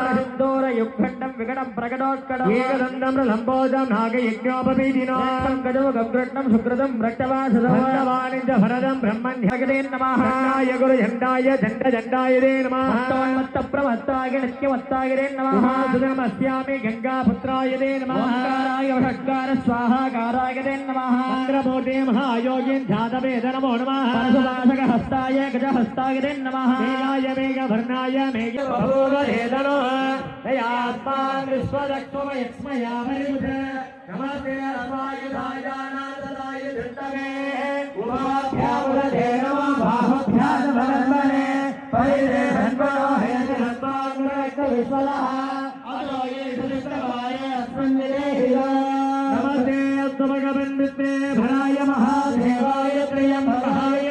सिन्दूरयुग्खण्डं विकटं प्रकटोत्कटम् एकदन्तं लम्बोजं नागयज्ञोपवीतिनां गजोगकृष्णं सुकृतं रक्तवासदवाणिज भरदं ब्रह्मण्यगते नमः गुरुझण्डाय झण्डाय ते नमः प्रमत्ताय नित्यमत्ताय ते नमः सुदमस्यामि गंगापुत्राय ते नमः ओंकाराय वषट्कार स्वाहाकाराय ते नमः मंत्रमूर्ते महायोगिन् ध्यातवेद नमो नमः परशुवासकहस्ताय गजहस्ताय ते नमः मेघाय मेघवर्णाय मेघबहुवधेतनो दयात्मान् विश्वदक्षमयक्ष्मयावरिमुख नमस्ते अस्मायुधायानाथदाय धृतवे उमाभ्यामुदधे नमः बाहुभ्याद्भगन्मने परिदे धन्वनो हेतुरत्वाग्रविश्वलः अदोये सुदिष्टवाय अस्मन्निदेहिलो नमस्ते अस्तमगमन्विते भराय महादेवाय त्र्यम्बकाय